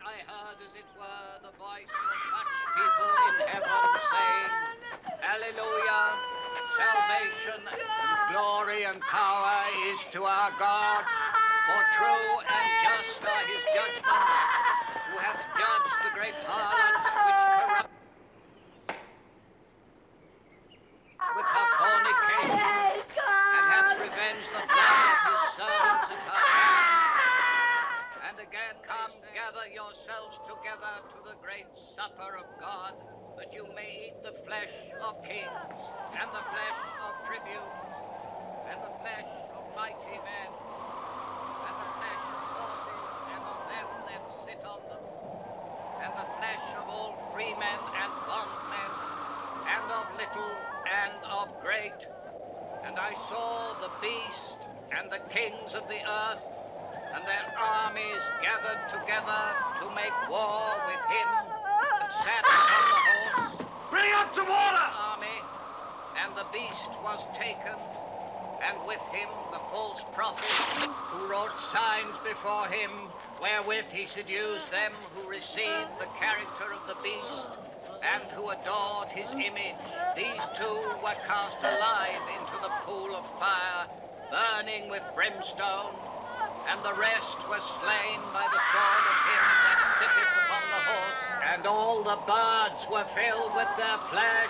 I heard, as it were, the voice of much people in heaven saying, Hallelujah, salvation and glory and power is to our God, for true and just are his judgments, who hath judged the great harlot which corrupts with her fornication, and hath revenged the blood of his servants at her hand. And again, come, gather yourselves together to the great supper of God, that you may eat the flesh of kings, and the flesh of tribunes, and the flesh of mighty men, and the flesh of horses, and of them that sit on them, and the flesh of all freemen and bondmen, and of little and of great. And I saw the beast and the kings of the earth, and their armies gathered together to make war with him that sat upon the horse. Bring up some water! Army, and the beast was taken, and with him the false prophet, who wrought signs before him, wherewith he seduced them who received the character of the beast, and who adored his image. These two were cast alive into the pool of fire, burning with brimstone, and the rest were slain by the sword of him that sitteth upon the horse, and all the birds were filled with their flesh.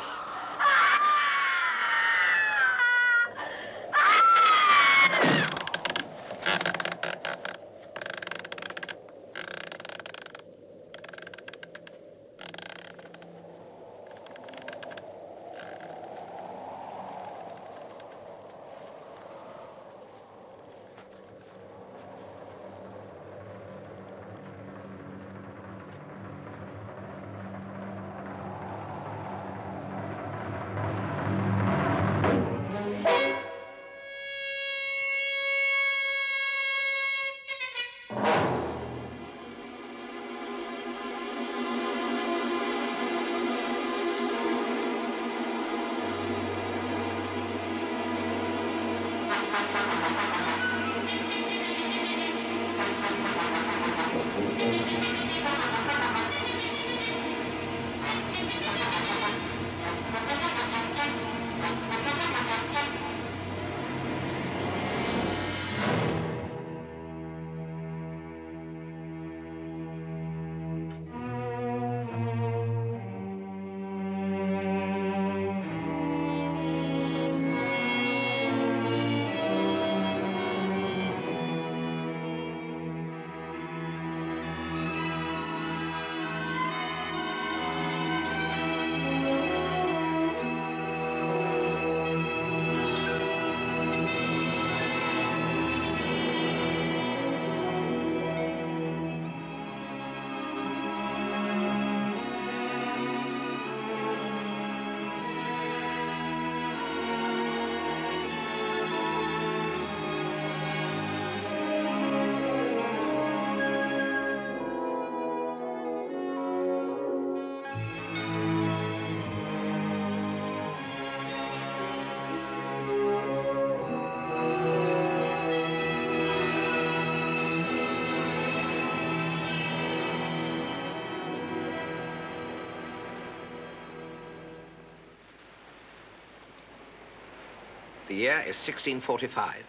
The year is 1645.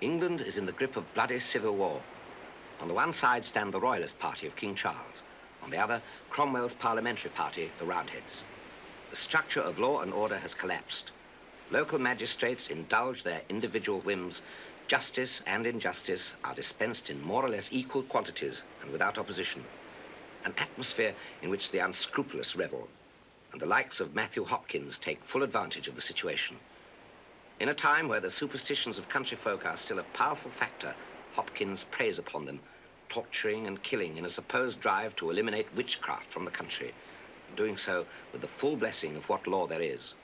England is in the grip of bloody civil war. On the one side stand the Royalist party of King Charles. On the other, Cromwell's parliamentary party, the Roundheads. The structure of law and order has collapsed. Local magistrates indulge their individual whims. Justice and injustice are dispensed in more or less equal quantities and without opposition. An atmosphere in which the unscrupulous revel, and the likes of Matthew Hopkins take full advantage of the situation. In a time where the superstitions of country folk are still a powerful factor, Hopkins preys upon them torturing and killing in a supposed drive to eliminate witchcraft from the country, and doing so with the full blessing of what law there is.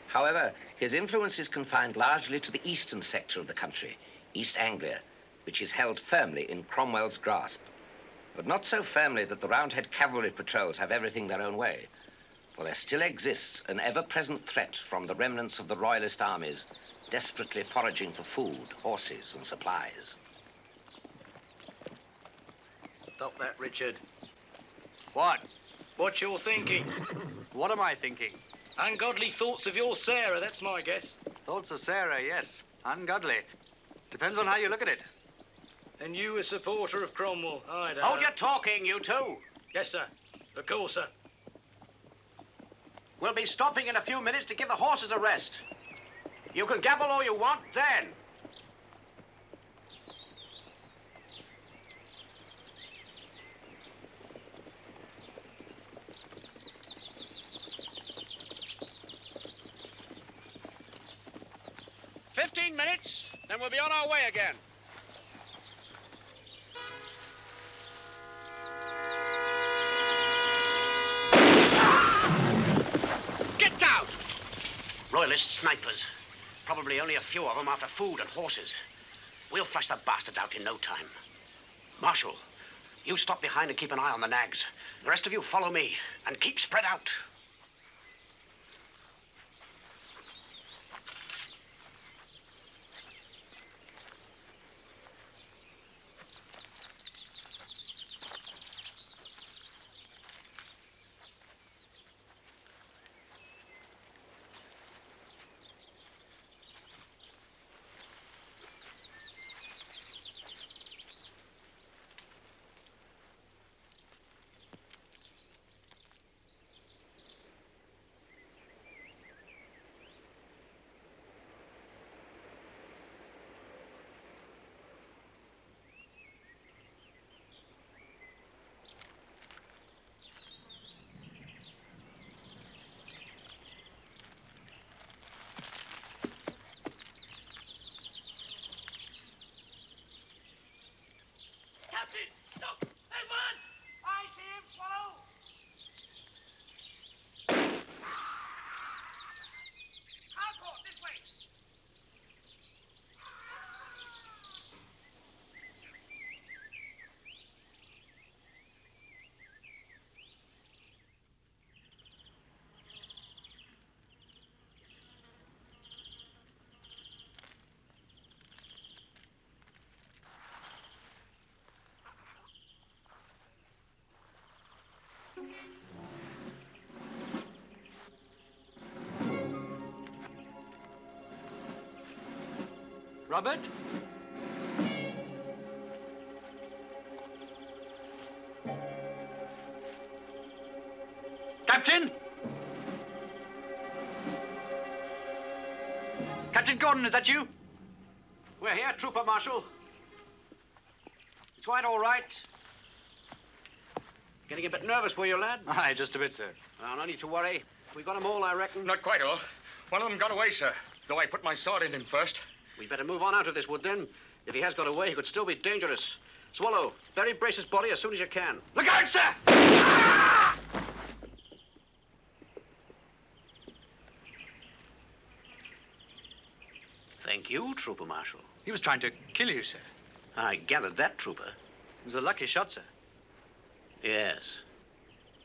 However, his influence is confined largely to the eastern sector of the country, East Anglia, which is held firmly in Cromwell's grasp. But not so firmly that the Roundhead cavalry patrols have everything their own way. For there still exists an ever-present threat from the remnants of the royalist armies, desperately foraging for food, horses, and supplies. Stop that, Richard. What? What you're thinking? What am I thinking? Ungodly thoughts of your Sarah, that's my guess. Thoughts of Sarah, yes. Ungodly. Depends on how you look at it. And you a supporter of Cromwell, I don't Hold know. your talking, you two. Yes, sir. Of course, sir. We'll be stopping in a few minutes to give the horses a rest. You can gabble all you want then. Minutes, then we'll be on our way again. Get down! Royalist snipers. Probably only a few of them after food and horses. We'll flush the bastards out in no time. Marshal, you stop behind and keep an eye on the nags. The rest of you follow me and keep spread out. Robert? Captain? Captain Gordon, is that you? We're here, Trooper Marshal. It's quite all right. Getting a bit nervous, were you, lad? Aye, just a bit, sir. Oh, no need to worry. We got them all, I reckon. Not quite all. One of them got away, sir. Though I put my sword in him first. We'd better move on out of this wood, then. If he has got away, he could still be dangerous. Swallow, bury Brace's body as soon as you can. Look out, sir! Ah! Thank you, Trooper Marshal. He was trying to kill you, sir. I gathered that, Trooper. It was a lucky shot, sir. Yes.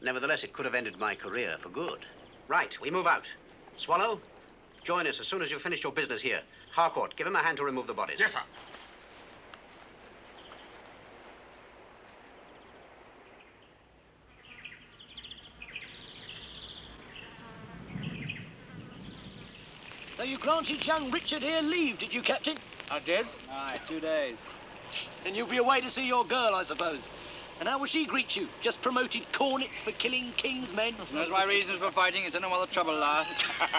Nevertheless, it could have ended my career for good. Right, we move out. Swallow, join us as soon as you've finished your business here. Harcourt, give him a hand to remove the bodies. Yes, sir. So you granted young Richard here leave, did you, Captain? I did. Aye, 2 days. Then you'll be away to see your girl, I suppose. And how will she greet you? Just promoted cornet for killing king's men? That's my reasons for fighting. It's no other trouble, lad.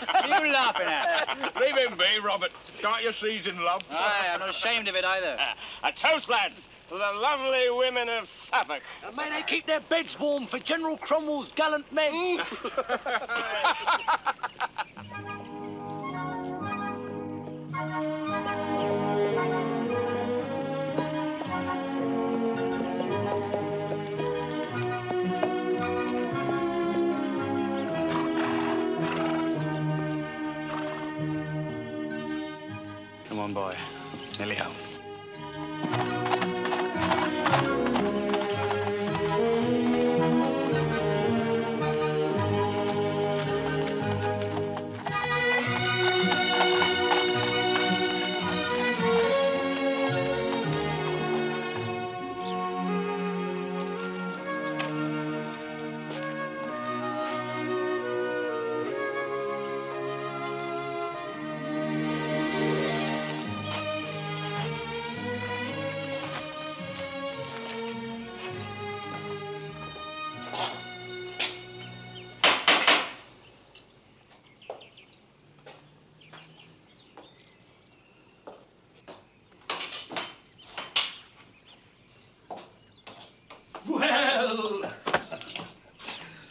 What are you laughing at? Leave him be, Robert. Can't you see he's in love? Aye, I'm not ashamed of it either. A toast, lads, to the lovely women of Suffolk. And may they keep their beds warm for General Cromwell's gallant men. It's nearly home. Well,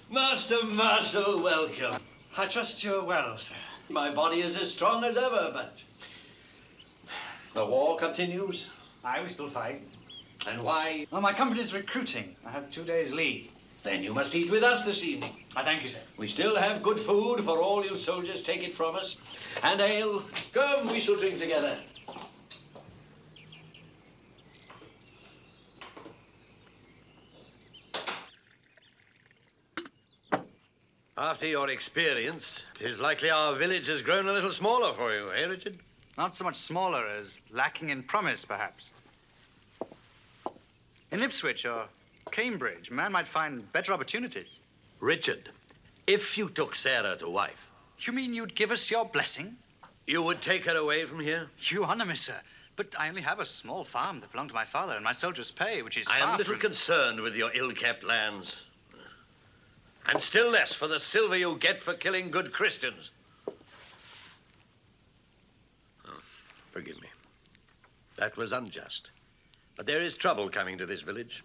Master Marshal, welcome. I trust you're well, sir. My body is as strong as ever, but the war continues. Aye, we still fight. And why? Well, my company's recruiting. I have 2 days leave. Then you must eat with us this evening. I thank you, sir. We still have good food for all you soldiers, take it from us. And ale. Come, we shall drink together. After your experience, it is likely our village has grown a little smaller for you, eh, Richard? Not so much smaller as lacking in promise, perhaps. In Ipswich or Cambridge, a man might find better opportunities. Richard, if you took Sarah to wife, You mean you'd give us your blessing? you would take her away from here? You honor me, sir. But I only have a small farm that belonged to my father and my soldier's pay, which is I am far little from... concerned with your ill-kept lands. And still less for the silver you get for killing good Christians. Oh, forgive me. That was unjust. But there is trouble coming to this village.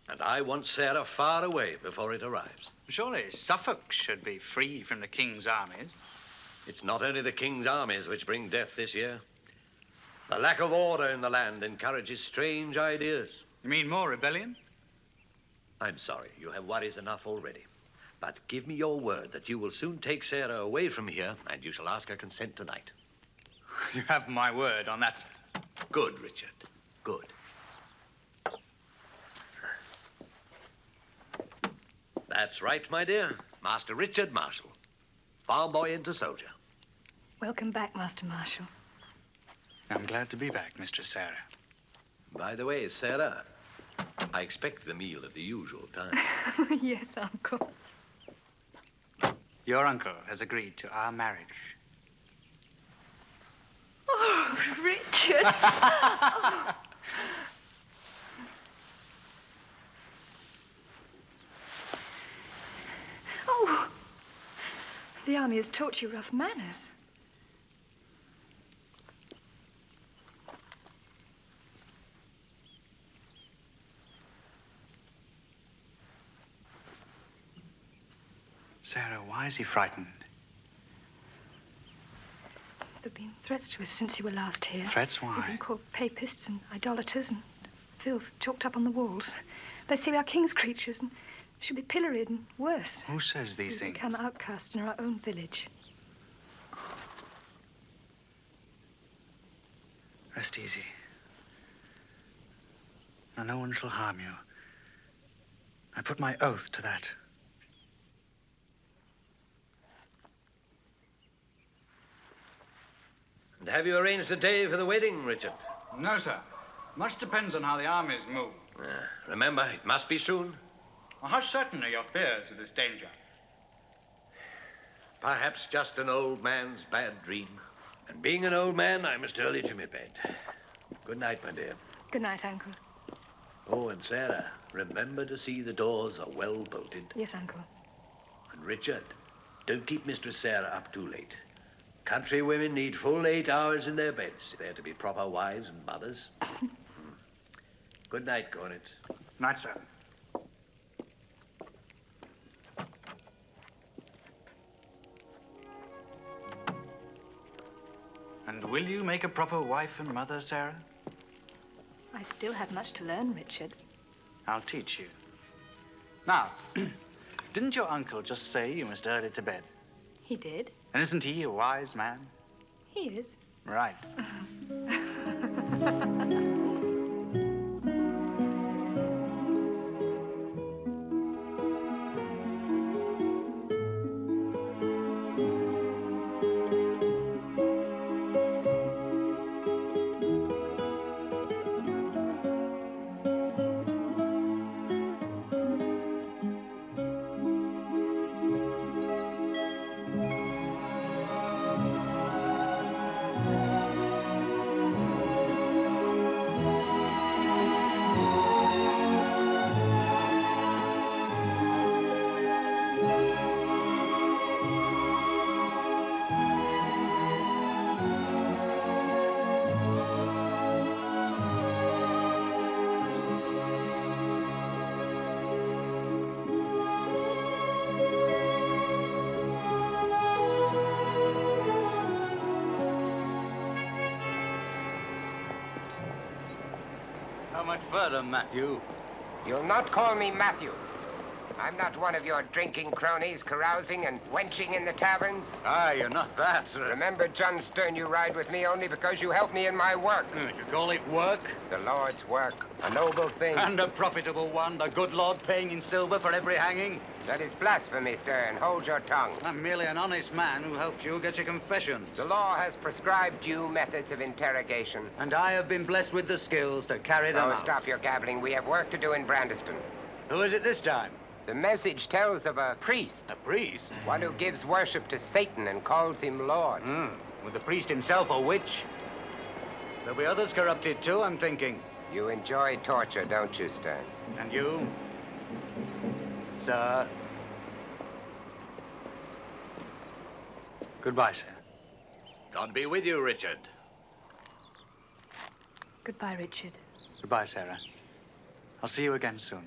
And I want Sarah far away before it arrives. Surely Suffolk should be free from the king's armies. It's not only the king's armies which bring death this year. The lack of order in the land encourages strange ideas. You mean more rebellion? I'm sorry, you have worries enough already. But give me your word that you will soon take Sarah away from here, and you shall ask her consent tonight. You have my word on that, sir. Good, Richard. Good. That's right, my dear. Master Richard Marshall. Farm boy into soldier. Welcome back, Master Marshal. I'm glad to be back, Mistress Sarah. By the way, Sarah, I expect the meal at the usual time. Yes, Uncle. Your uncle has agreed to our marriage. Oh, Richard. Oh. Oh. The army has taught you rough manners. Sarah, why is he frightened? There have been threats to us since you were last here. Threats? We've Why? been called papists and idolaters and filth chalked up on the walls. They say we are king's creatures and should be pilloried and worse. Who says these We've things? become outcasts in our own village. Rest easy. Now, no one shall harm you. I put my oath to that. And have you arranged a day for the wedding, Richard? No, sir. Much depends on how the armies move. Remember, it must be soon. Well, how certain are your fears of this danger? Perhaps just an old man's bad dream. And being an old man, I must early to my bed. Good night, my dear. Good night, Uncle. Oh, and Sarah, remember to see the doors are well bolted. Yes, Uncle. And Richard, don't keep Mistress Sarah up too late. Country women need full 8 hours in their beds if they're to be proper wives and mothers. Good night, Cornet. Night, sir. And will you make a proper wife and mother, Sarah? I still have much to learn, Richard. I'll teach you. Now, didn't your uncle just say you must early to bed? He did. And isn't he a wise man? He is. Right. How much further, Matthew? You'll not call me Matthew. I'm not one of your drinking cronies carousing and wenching in the taverns. Ah, you're not that, sir. Remember, John Stern, you ride with me only because you help me in my work. You call it work? It's the Lord's work, a noble thing. And a profitable one, the good Lord paying in silver for every hanging. That is blasphemy, Stern. Hold your tongue. I'm merely an honest man who helped you get your confession. The law has prescribed due methods of interrogation. And I have been blessed with the skills to carry them out. Stop your gabbling. We have work to do in Brandeston. Who is it this time? The message tells of a priest. A priest? One who gives worship to Satan and calls him Lord. Was the priest himself a witch? There'll be others corrupted too, I'm thinking. You enjoy torture, don't you, Stern? And you? Sir? Goodbye, sir. God be with you, Richard. Goodbye, Richard. Goodbye, Sarah. I'll see you again soon.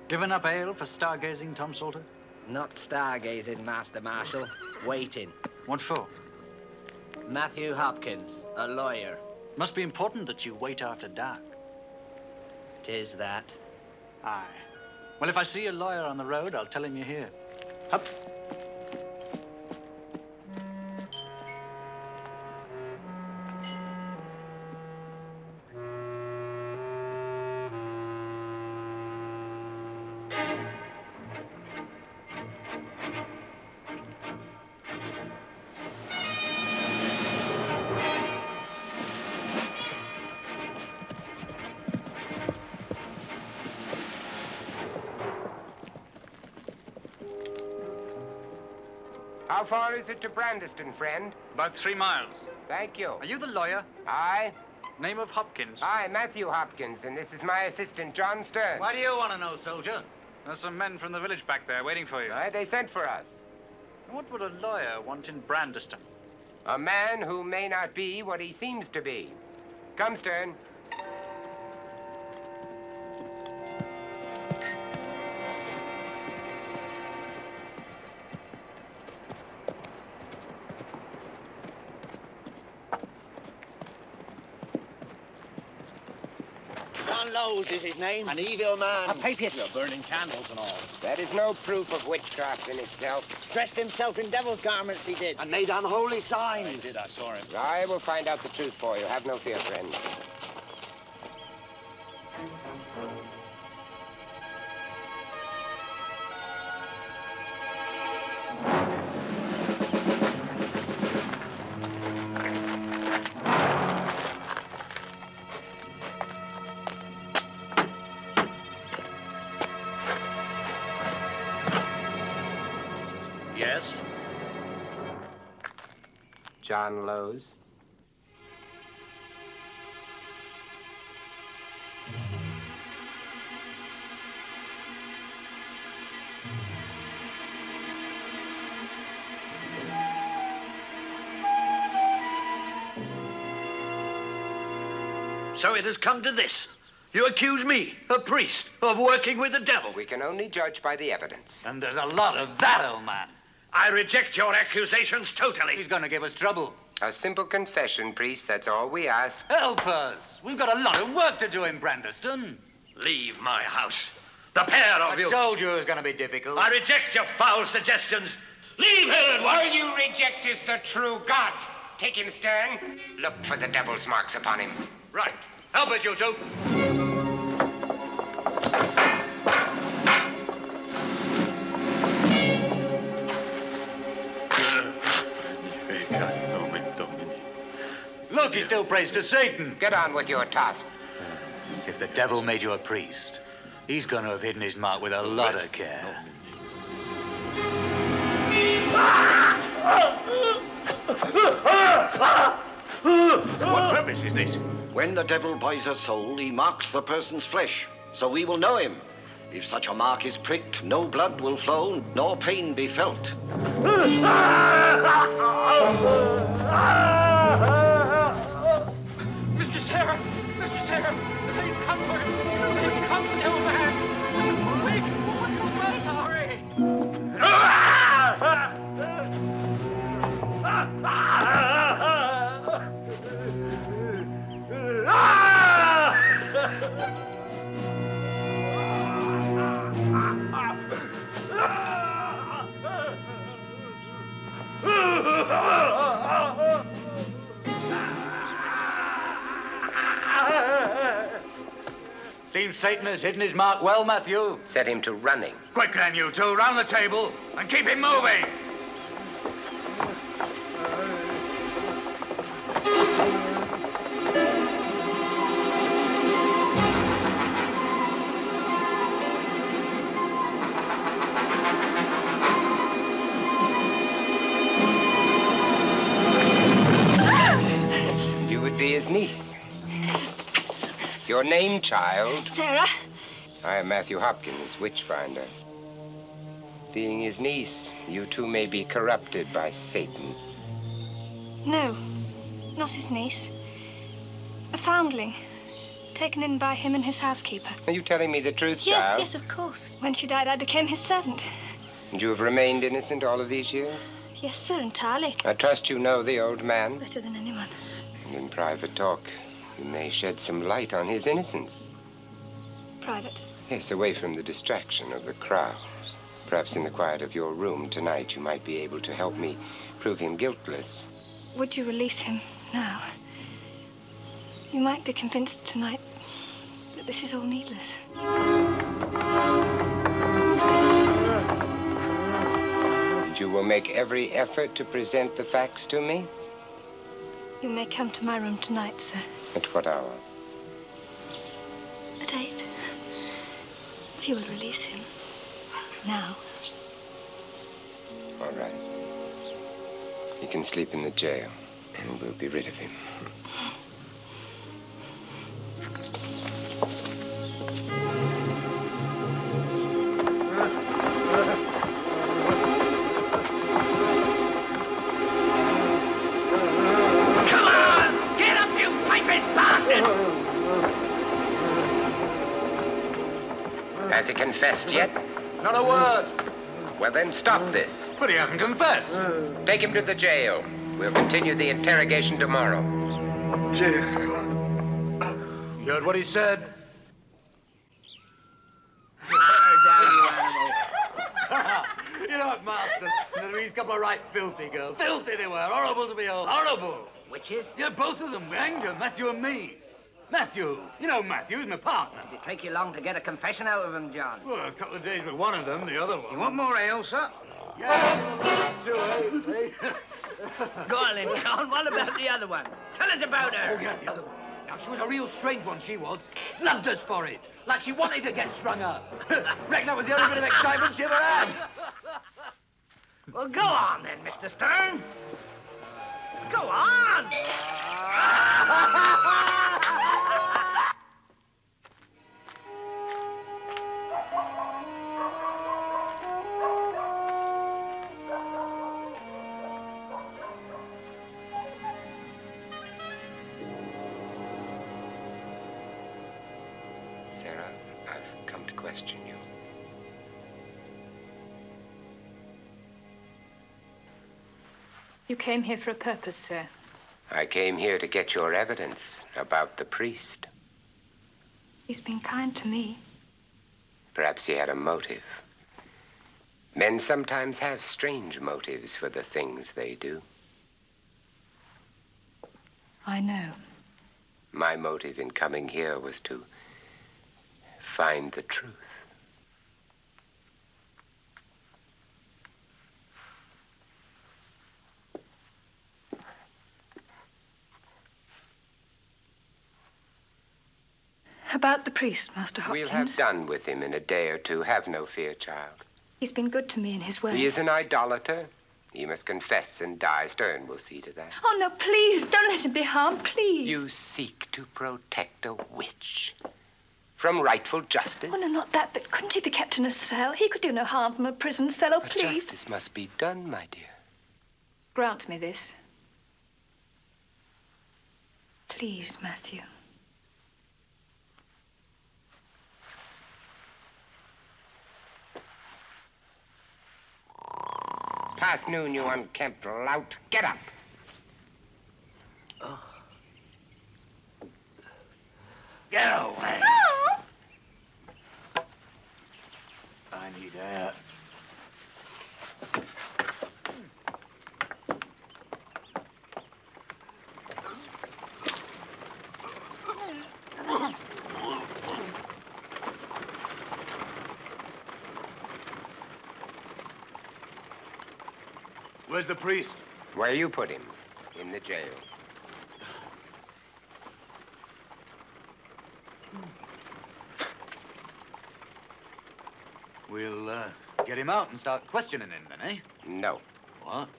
Given up ale for stargazing, Tom Salter? Not stargazing, Master Marshal. Waiting. What for? Matthew Hopkins, a lawyer. Must be important that you wait after dark. 'Tis that. Aye. Well, if I see a lawyer on the road, I'll tell him you're here. Hup. How far is it to Brandeston, friend? About 3 miles. Thank you. Are you the lawyer? Aye. Name of Hopkins? Aye, Matthew Hopkins, and this is my assistant, John Stern. Why do you want to know, soldier? There's some men from the village back there waiting for you. Aye, they sent for us. What would a lawyer want in Brandeston? A man who may not be what he seems to be. Come, Stern. Lowe's is his name. An evil man. A papist. You're burning candles and all. That is no proof of witchcraft in itself. Dressed himself in devil's garments, he did. And made unholy signs. I saw him. I will find out the truth for you. Have no fear, friend. Yes? John Lowe's. So it has come to this. You accuse me, a priest, of working with the devil. We can only judge by the evidence. And there's a lot of that, old man. I reject your accusations totally. He's going to give us trouble. A simple confession, priest, that's all we ask. Help us. We've got a lot of work to do in Brandeston. Leave my house. The pair of you. I told you it was going to be difficult. I reject your foul suggestions. Leave here at once. All you reject is the true God. Take him, Stern. Look for the devil's marks upon him. Right. Help us, you two. Look, he still prays to Satan. Get on with your task. If the devil made you a priest, he's going to have hidden his mark with a lot of care. What purpose is this? When the devil buys a soul, he marks the person's flesh, so we will know him. If such a mark is pricked, no blood will flow, nor pain be felt. Mr. Sarah! Mr. Sarah! They've come for him! They've come for the old man! Quick! What you must hurry! Seems Satan has hidden his mark well, Matthew. Set him to running. Quick then, you two, round the table and keep him moving. You would be his niece. Your name, child? Sarah. I am Matthew Hopkins, Witchfinder. Being his niece, you two may be corrupted by Satan. No, not his niece. A foundling. Taken in by him and his housekeeper. Are you telling me the truth, Yes, child? yes, of course. When she died, I became his servant. And you have remained innocent all of these years? Yes, sir, entirely. I trust you know the old man. Better than anyone. And in private talk, you may shed some light on his innocence. Private. Yes, away from the distraction of the crowds. Perhaps in the quiet of your room tonight, you might be able to help me prove him guiltless. Would you release him now? You might be convinced tonight that this is all needless. And you will make every effort to present the facts to me? You may come to my room tonight, sir. At what hour? At 8. If you will release him. Now. All right. He can sleep in the jail, and we'll be rid of him. Come on! Get up, you papist bastard! Has he confessed yet? Not a word. Well, then stop this. But he hasn't confessed. Take him to the jail. We'll continue the interrogation tomorrow. You heard what he said? You know what, Master? These couple of right filthy girls. Filthy they were. Horrible to behold. Horrible. Witches? Yeah, both of them. We hanged them, Matthew and me. Matthew. You know Matthew. He's my partner. Did it take you long to get a confession out of him, John? Well, a couple of days with one of them, the other one. You want more ale, sir? Yeah. Too late. Go on then, John. What about the other one? Tell us about her. Oh, yeah, the other one. Now, she was a real strange one, she was. Loved us for it. Like she wanted to get strung up. Reckon that was the only bit of excitement she ever had. Well, go on then, Mr. Stern. Go on. question you. You came here for a purpose, sir. I came here to get your evidence about the priest. He's been kind to me. Perhaps he had a motive. Men sometimes have strange motives for the things they do. I know. My motive in coming here was to find the truth. About the priest, Master Hopkins. We'll have done with him in a day or two. Have no fear, child. He's been good to me in his way. He is an idolater. He must confess and die. Stern will see to that. Oh, no, please, don't let him be harmed, please. You seek to protect a witch from rightful justice. Oh, no, not that, but couldn't he be kept in a cell? He could do no harm from a prison cell. Oh, But please. justice must be done, my dear. Grant me this. Please, Matthew. Past noon, you unkempt lout. Get up. Get away. Oh! I need air. Where's the priest? Where you put him? In the jail. We'll get him out and start questioning him then, eh? No. What?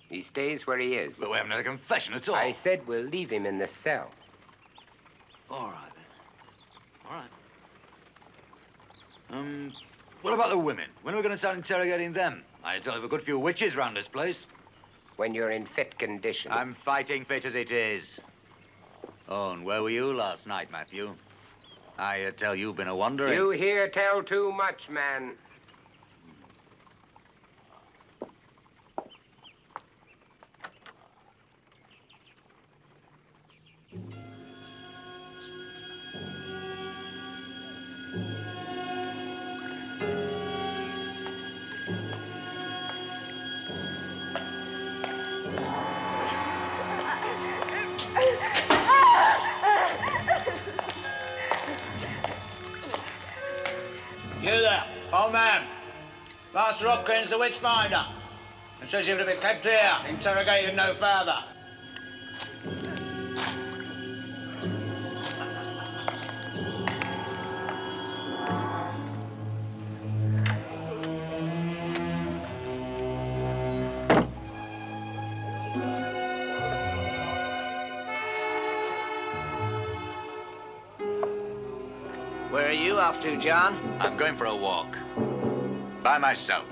He stays where he is. But we haven't had a confession at all. I said we'll leave him in the cell. All right, then. All right. What about the women? When are we going to start interrogating them? I tell you, a good few witches round this place. When you're in fit condition. I'm fighting fit as it is. Oh, and where were you last night, Matthew? I tell you've been a wandering. You here tell too much, man. You there, old man. Master Hopkins, the Witchfinder. And says you're to be kept here, interrogated no further. Where are you off to, John? I'm going for a walk. By myself.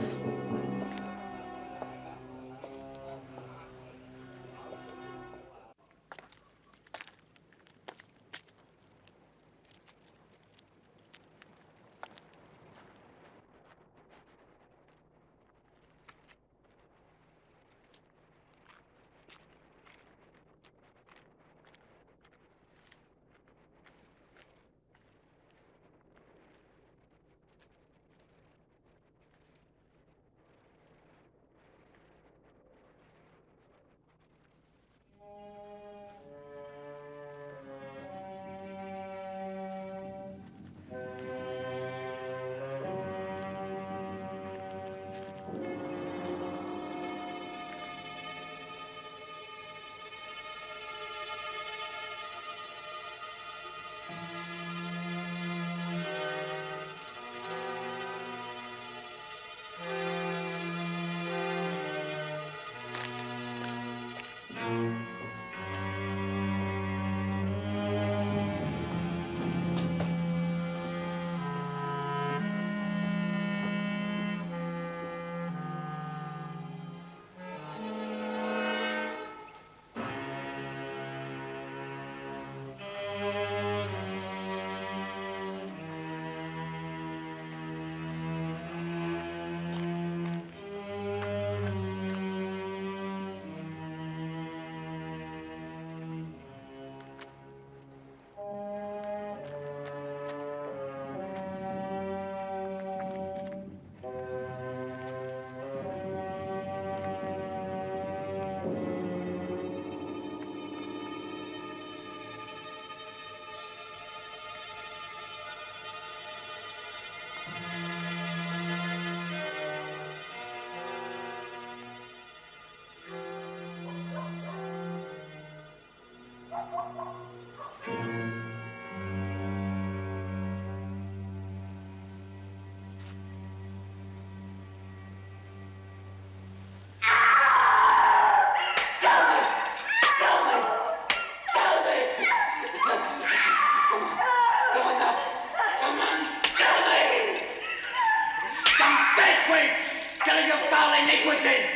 witch! Tell us your foul iniquities!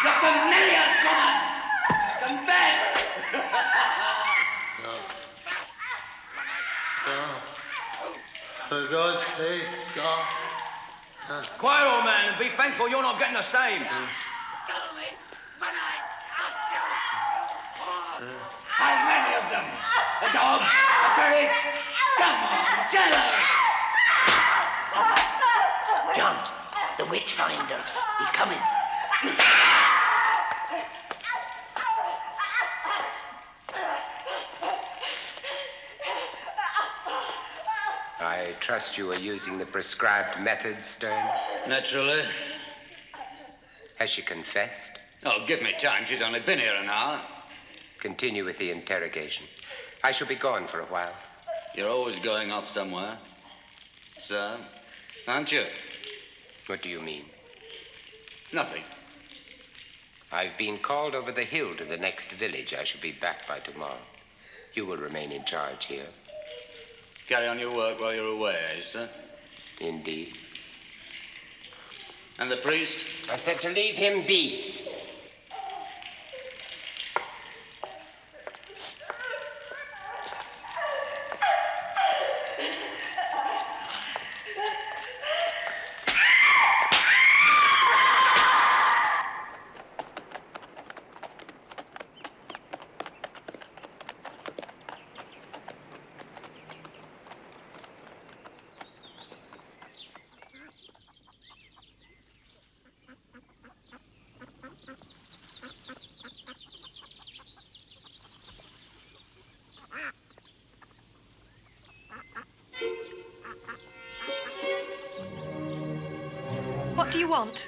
Your familiar woman! Confess! No. For God's sake, God. Quiet, old man, and be thankful you're not getting the same. How many of them? A dog? A ferret? Come on, tell us! John, the Witchfinder. He's coming. I trust you are using the prescribed methods, Stern. Naturally. Has she confessed? Oh, give me time. She's only been here an hour. Continue with the interrogation. I shall be gone for a while. You're always going off somewhere. Sir, aren't you? What do you mean? Nothing. I've been called over the hill to the next village. I shall be back by tomorrow. You will remain in charge here. Carry on your work while you're away, eh, sir? Indeed. And the priest? I said to leave him be. What do you want?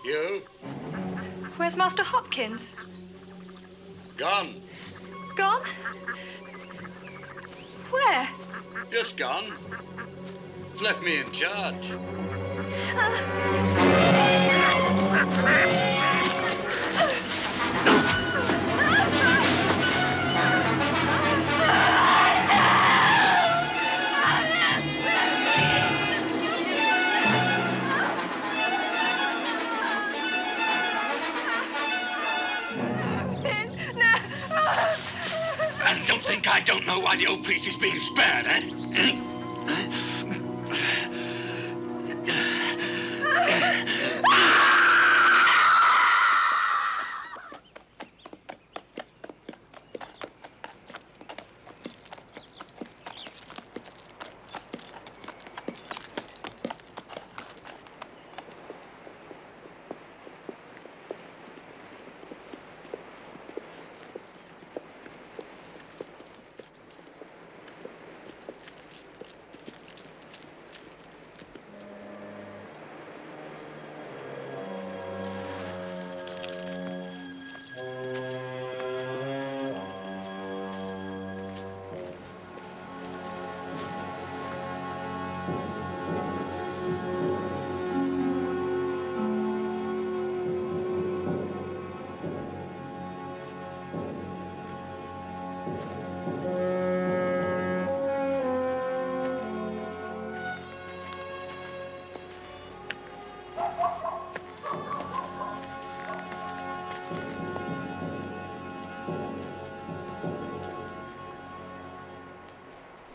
You? Where's Master Hopkins? Gone. Gone? Where? Just gone. He's left me in charge. And don't think I don't know why the old priest is being spared, eh?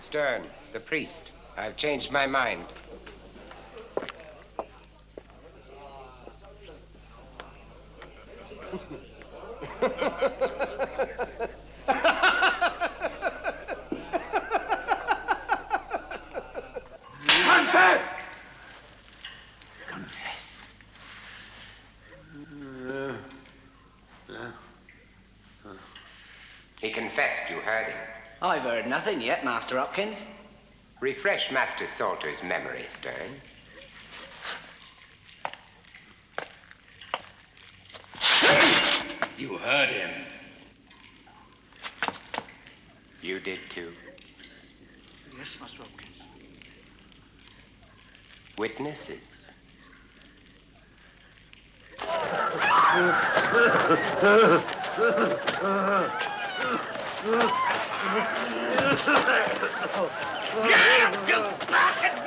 Stern, the priest. I've changed my mind. Confess! He confessed, you heard him. I've heard nothing yet, Master Hopkins. Refresh Master Salter's memory, Stern. You heard him. You did too. Yes, Master Hopkins. Witnesses. You bastard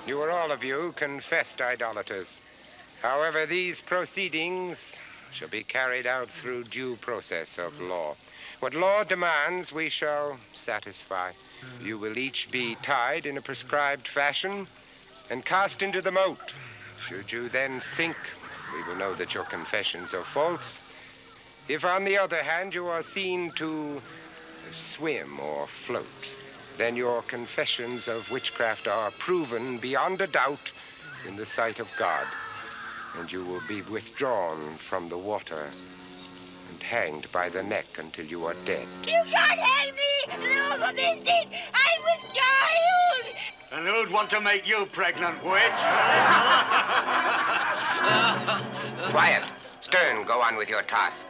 You are all of you confessed idolaters. However, these proceedings shall be carried out through due process of law. What law demands, we shall satisfy. You will each be tied in a prescribed fashion and cast into the moat. Should you then sink, we will know that your confessions are false. If, on the other hand, you are seen to swim or float, then your confessions of witchcraft are proven beyond a doubt in the sight of God, and you will be withdrawn from the water and hanged by the neck until you are dead. You can't help me! No, for this thing, I was child! And who'd want to make you pregnant, witch? Quiet. Stern, go on with your task.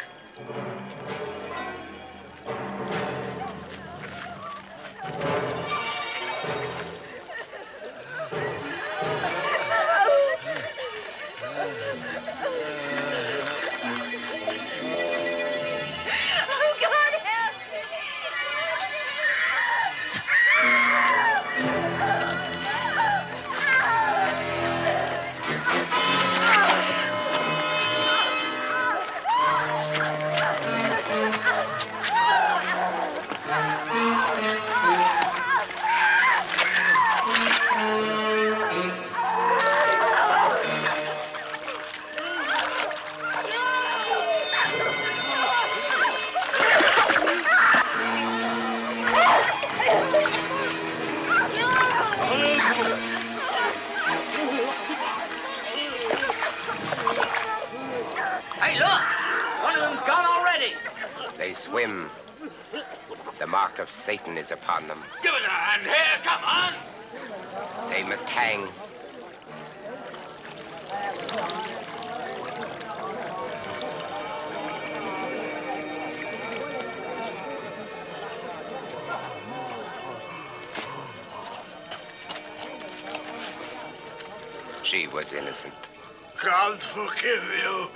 Hey, look! One of them's gone already. They swim. The mark of Satan is upon them. Give us a hand here, come on! They must hang. She was innocent. God forgive you,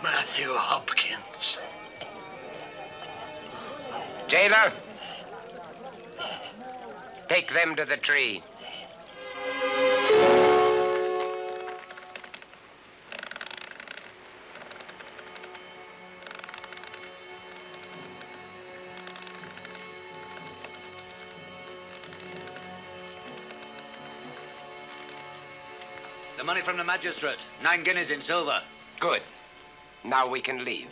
Matthew Hopkins. Jailer, take them to the tree. The money from the magistrate. 9 guineas in silver. Good. Now we can leave.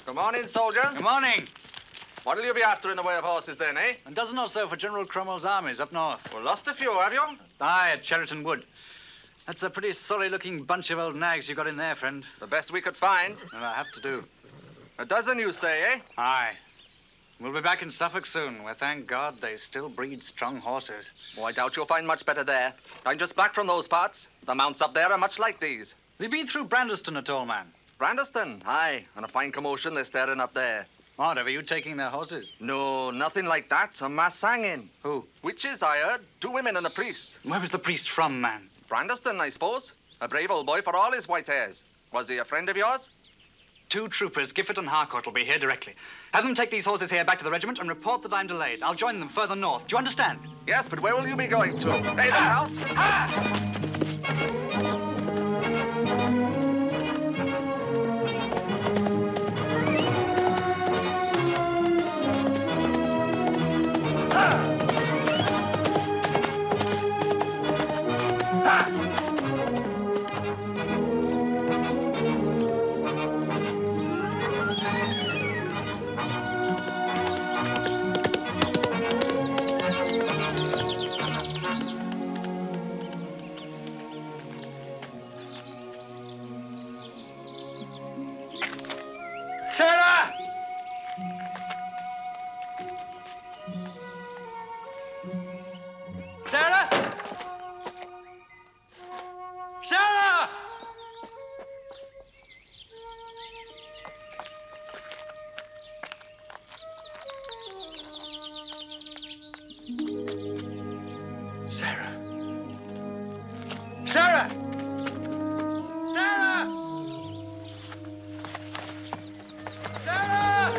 Good morning, soldier. Good morning. What'll you be after in the way of horses then, eh? A dozen or so for General Cromwell's armies up north. Well, lost a few, have you? Aye, at Cheriton Wood. That's a pretty sorry-looking bunch of old nags you got in there, friend. The best we could find. And I have to do. A dozen, you say, eh? Aye. We'll be back in Suffolk soon, where, thank God, they still breed strong horses. Oh, I doubt you'll find much better there. I'm just back from those parts. The mounts up there are much like these. Have you been through Brandeston at all, man? Brandeston? Aye, and a fine commotion they're stirring up there. What, are you taking their horses? No, nothing like that. A mass hanging. Who? Witches, I heard. 2 women and a priest. Where was the priest from, man? Brandeston, I suppose. A brave old boy for all his white hairs. Was he a friend of yours? 2 troopers, Gifford and Harcourt, will be here directly. Have them take these horses here back to the regiment and report that I'm delayed. I'll join them further north. Do you understand? Yes, but where will you be going to? Hey, look out! Sarah! Sarah! Sarah! Sarah! Sarah! Sarah!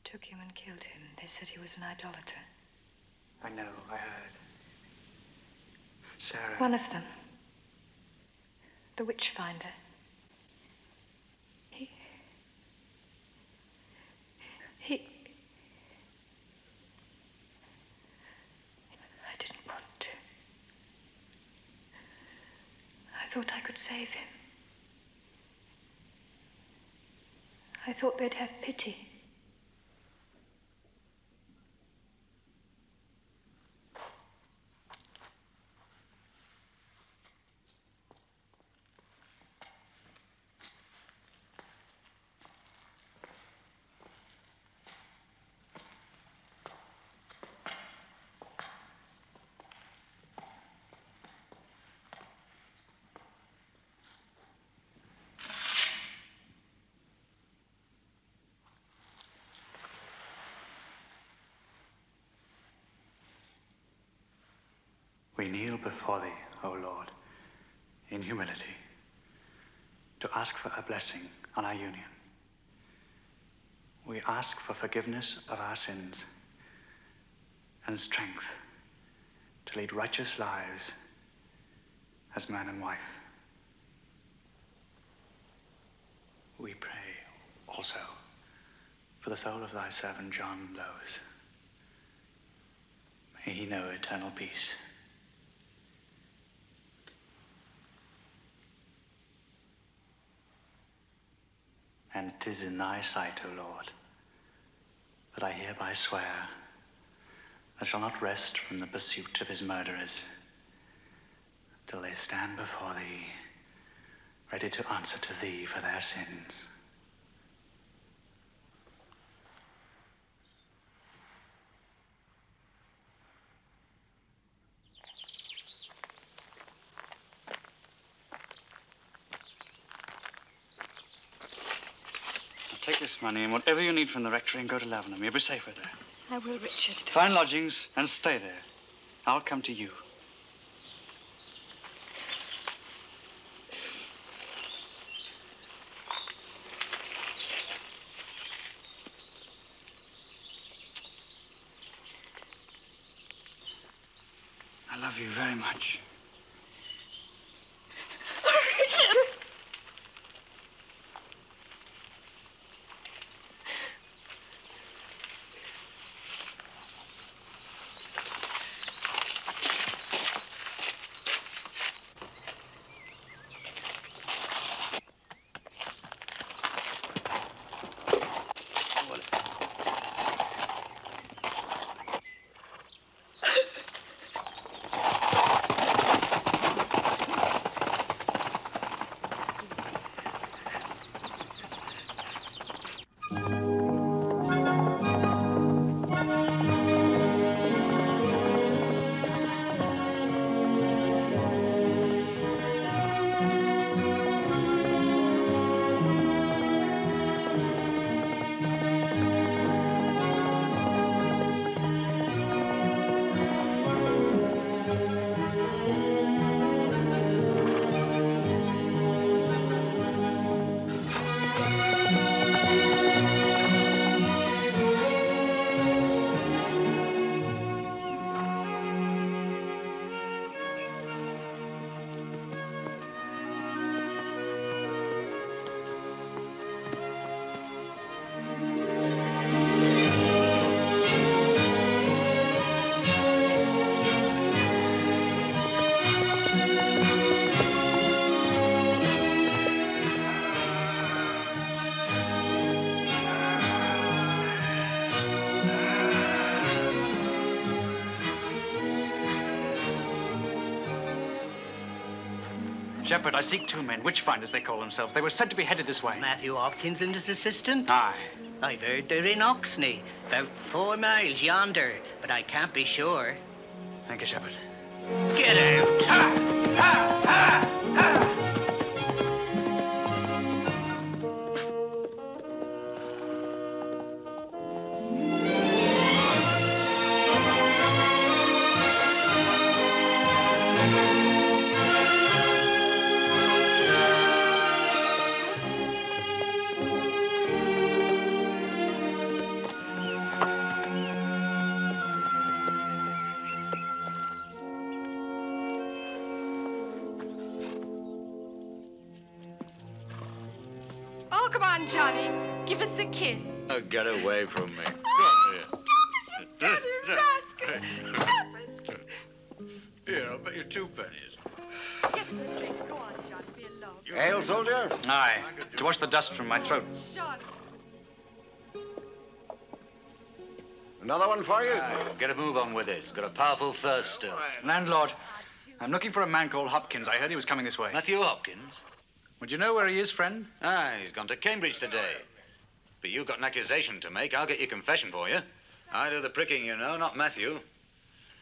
Took him and killed him. They said he was an idolater. I know, I heard. Sarah. One of them. The Witchfinder. He... I didn't want to. I thought I could save him. I thought they'd have pity. We kneel before thee, O Lord, in humility, to ask for a blessing on our union. We ask for forgiveness of our sins and strength to lead righteous lives as man and wife. We pray also for the soul of thy servant John Lowes. May he know eternal peace. And 'tis in thy sight, O Lord, that I hereby swear I shall not rest from the pursuit of his murderers till they stand before thee, ready to answer to thee for their sins. Take this money and whatever you need from the rectory and go to Lavenham. You'll be safer there. I will, Richard. Find lodgings and stay there. I'll come to you. I love you very much. Shepherd, I seek two men, Witchfinders they call themselves. They were said to be headed this way. Matthew Hopkins and his assistant? Aye. I've heard they're in Oxney, about 4 miles yonder, but I can't be sure. Thank you, Shepherd. Get out! Ha! Ha! Ha! Ha! Oh, come on, Johnny. Give us a kiss. Oh, get away from me. Oh, stop it, you dirty rascal. Stop it. Here, I'll bet you 2 pennies. Get us a drink. Go on, Johnny. Be alone. Ale, soldier? Aye. To wash the dust from my throat. Johnny. Another one for you? Get a move on with it. Got a powerful thirst still. Landlord, I'm looking for a man called Hopkins. I heard he was coming this way. Matthew Hopkins? Would you know where he is, friend? Aye, he's gone to Cambridge today. But you've got an accusation to make. I'll get your confession for you. I do the pricking, you know, not Matthew.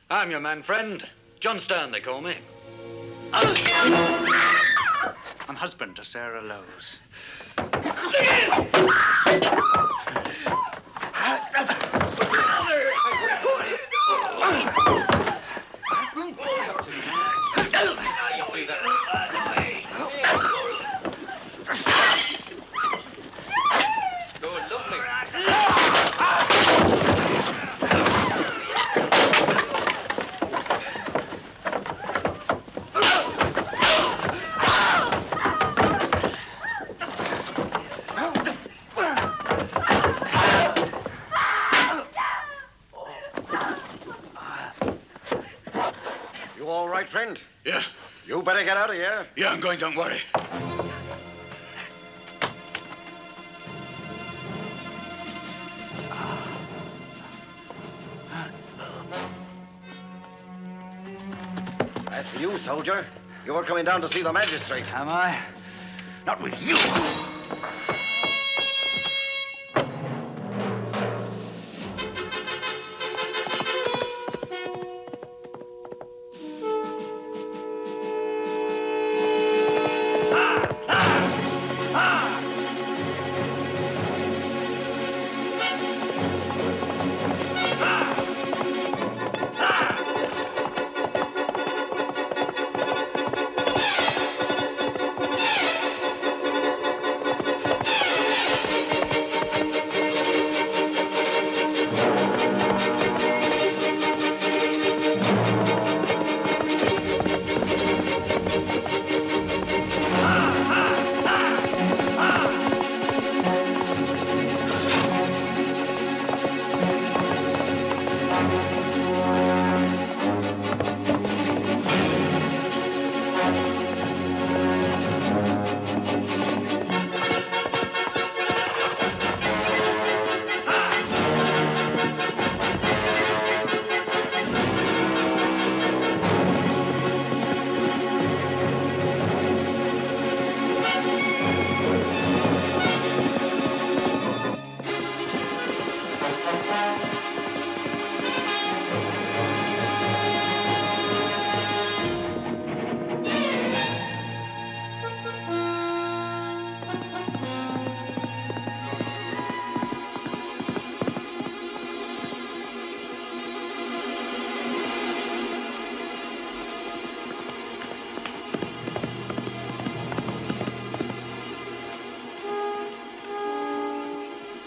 I'm your man friend. John Stern, they call me. I'm husband to Sarah Lowes. You all right, friend? Yeah. You better get out of here. Yeah, I'm going, don't worry. As for you, soldier, you were coming down to see the magistrate. Am I? Not with you.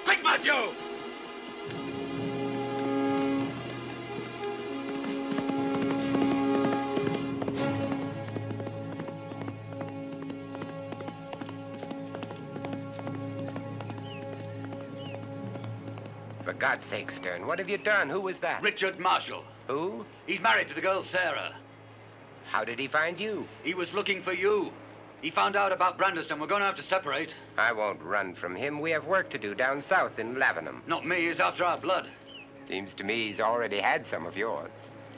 Quick, Matthew! For God's sake, Stern, what have you done? Who was that? Richard Marshall. Who? He's married to the girl Sarah. How did he find you? He was looking for you. He found out about Brandeston. We're going to have to separate. I won't run from him. We have work to do down south in Lavenham. Not me. He's after our blood. Seems to me he's already had some of yours.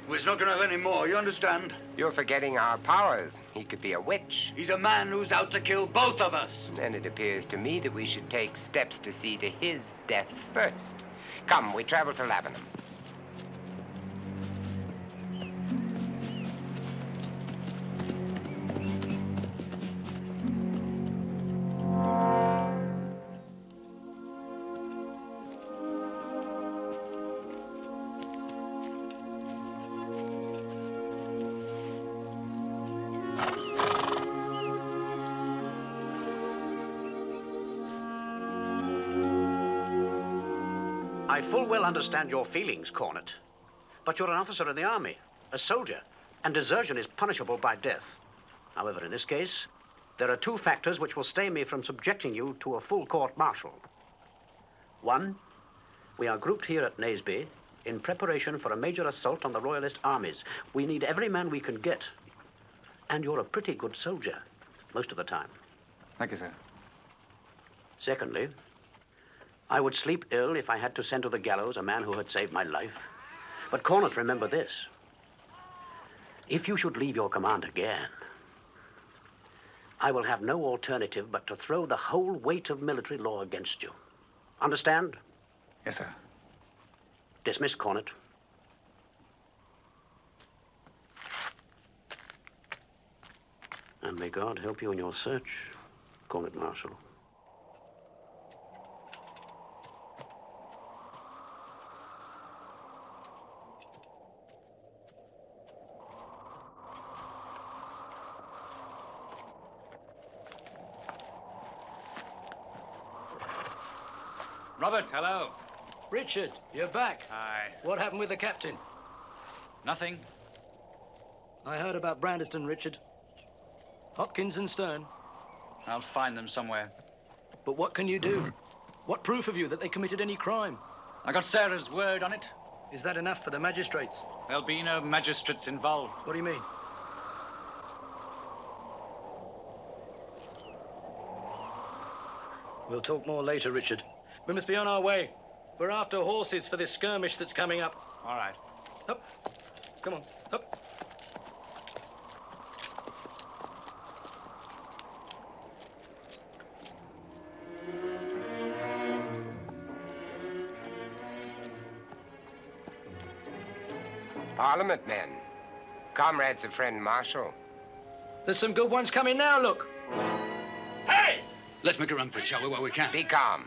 We're not going to have any more, you understand? You're forgetting our powers. He could be a witch. He's a man who's out to kill both of us. Then it appears to me that we should take steps to see to his death first. Come, we travel to Lavenham. I full well understand your feelings, Cornet. But you're an officer in the army, a soldier, and desertion is punishable by death. However, in this case, there are two factors which will stay me from subjecting you to a full court-martial. One, we are grouped here at Naseby in preparation for a major assault on the Royalist armies. We need every man we can get. And you're a pretty good soldier, most of the time. Thank you, sir. Secondly, I would sleep ill if I had to send to the gallows a man who had saved my life. But, Cornet, remember this. If you should leave your command again, I will have no alternative but to throw the whole weight of military law against you. Understand? Yes, sir. Dismiss, Cornet. And may God help you in your search, Cornet Marshal. Robert, hello. Richard, you're back. Hi. What happened with the captain? Nothing. I heard about Brandeston, Richard. Hopkins and Stern. I'll find them somewhere. But what can you do? What proof have you that they committed any crime? I got Sarah's word on it. Is that enough for the magistrates? There'll be no magistrates involved. What do you mean? We'll talk more later, Richard. We must be on our way. We're after horses for this skirmish that's coming up. All right. Up. Come on. Up. Parliament men. Comrades of friend Marshal. There's some good ones coming now, look. Hey! Let's make a run for it, shall we, while we can? Be calm.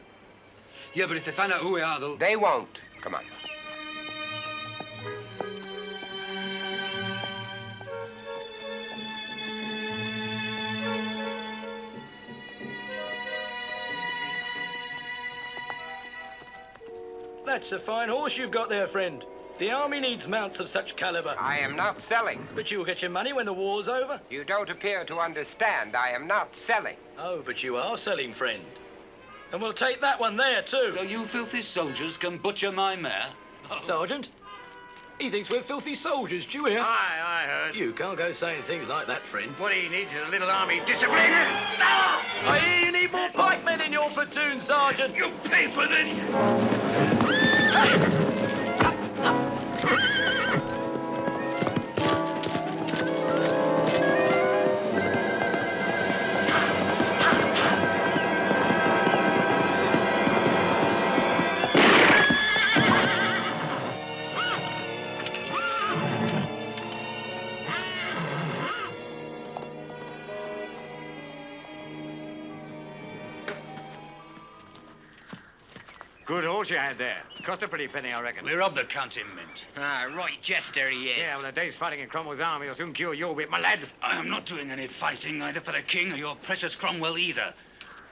Yeah, but if they find out who we are, they'll... They won't. Come on. That's a fine horse you've got there, friend. The army needs mounts of such caliber. I am not selling. But you'll get your money when the war's over. You don't appear to understand. I am not selling. Oh, but you are selling, friend. And we'll take that one there, too. So you filthy soldiers can butcher my mare? Oh. Sergeant, he thinks we're filthy soldiers, do you hear? Aye, I heard. You can't go saying things like that, friend. What he needs is a little army discipline. I hear you need more pikemen in your platoon, Sergeant. You pay for this. Good horse you had there. Cost a pretty penny, I reckon. We robbed the county mint. Ah, right jester he is. Yeah, well, a day's fighting in Cromwell's army will soon cure your wit, my lad. I am not doing any fighting, either for the king or your precious Cromwell either.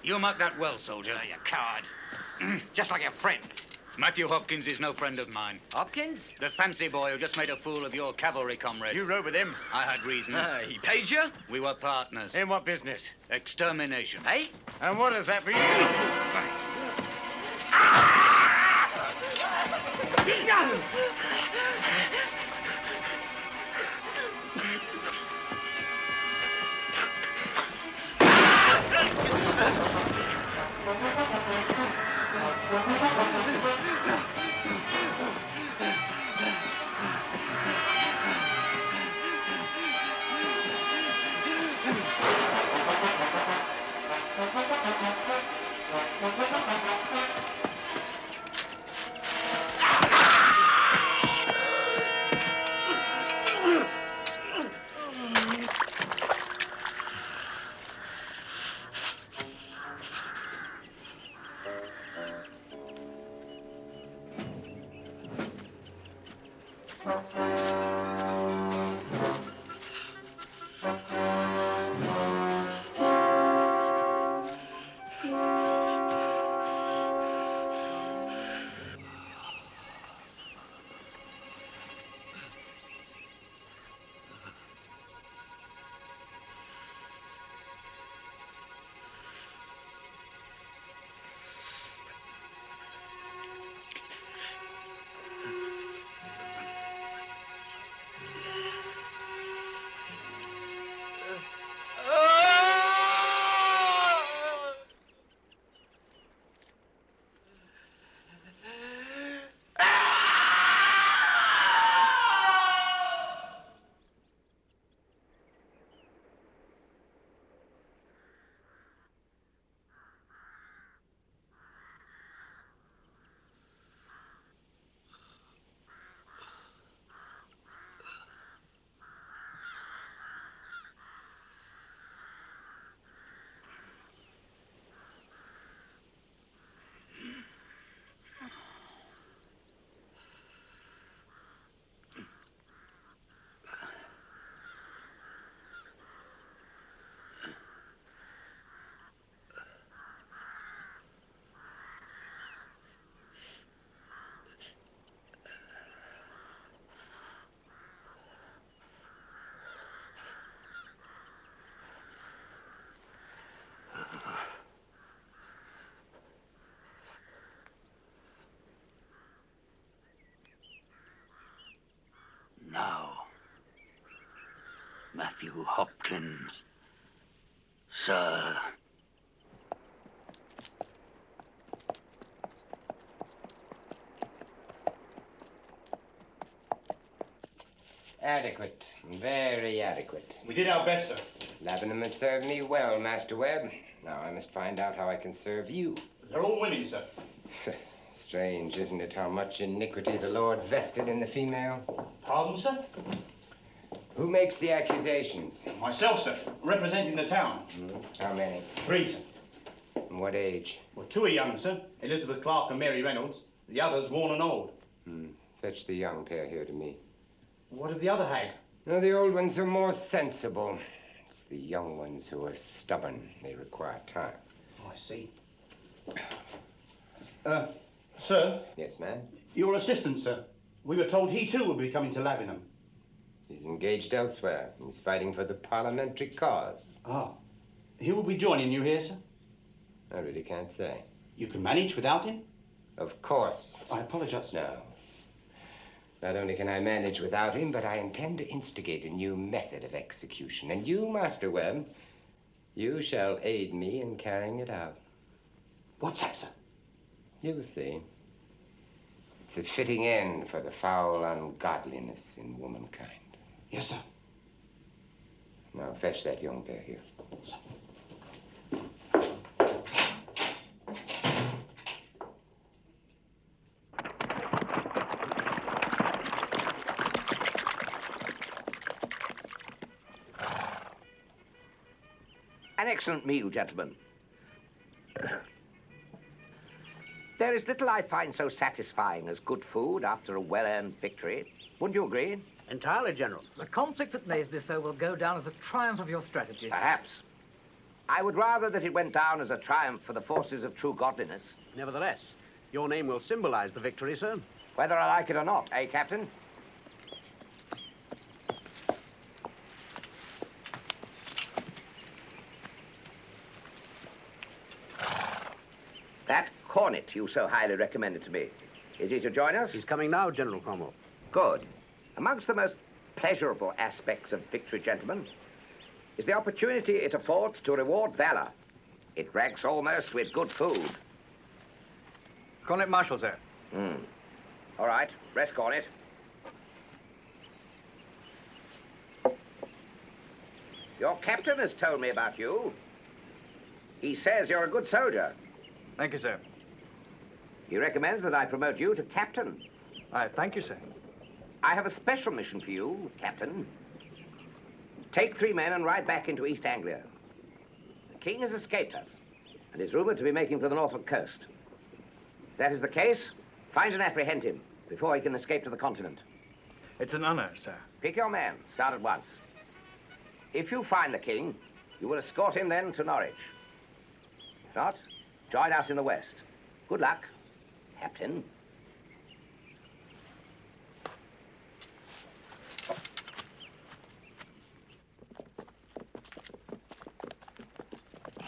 You mark that well, soldier. Oh, you coward. Just like your friend. Matthew Hopkins is no friend of mine. Hopkins? The fancy boy who just made a fool of your cavalry comrade. You rode with him? I had reasons. He paid you? We were partners. In what business? Extermination. Hey? And what is that for you? Now, Matthew Hopkins, sir. Adequate. Very adequate. We did our best, sir. Lavenham has served me well, Master Webb. Now I must find out how I can serve you. They're all women, sir. Strange, isn't it, how much iniquity the Lord vested in the female? Pardon, sir? Who makes the accusations? Myself, sir, representing the town. How many? 3, sir. And what age? Well, 2 are young, sir. Elizabeth Clark and Mary Reynolds. The others worn and old. Fetch the young pair here to me. What of the other hag? No, the old ones are more sensible. It's the young ones who are stubborn. They require time. Oh, I see. Sir? Yes, ma'am? Your assistant, sir. We were told he too would be coming to Lavenham. He's engaged elsewhere. He's fighting for the parliamentary cause. Ah. He will be joining you here, sir? I really can't say. You can manage without him? Of course. I apologize. No. Not only can I manage without him, but I intend to instigate a new method of execution. And you, Master Webb, you shall aid me in carrying it out. What's that, sir? You'll see. It's a fitting end for the foul ungodliness in womankind. Yes, sir. Now fetch that young pair here. An excellent meal, gentlemen. There is little I find so satisfying as good food after a well-earned victory. Wouldn't you agree? Entirely, General. The conflict at Naseby will go down as a triumph of your strategy. Perhaps. I would rather that it went down as a triumph for the forces of true godliness. Nevertheless, your name will symbolize the victory, sir. Whether I like it or not, eh, Captain? That cornet you so highly recommended to me, is he to join us? He's coming now, General Cromwell. Good. Amongst the most pleasurable aspects of victory, gentlemen, is the opportunity it affords to reward valor. It ranks almost with good food. Cornet Marshal, sir. All right, rest cornet. Your captain has told me about you. He says you're a good soldier. Thank you, sir. He recommends that I promote you to captain. Thank you, sir. I have a special mission for you, Captain. Take 3 men and ride back into East Anglia. The king has escaped us and is rumored to be making for the Norfolk coast. If that is the case, find and apprehend him before he can escape to the continent. It's an honor, sir. Pick your man. Start at once. If you find the king, you will escort him then to Norwich. If not, join us in the west. Good luck, Captain.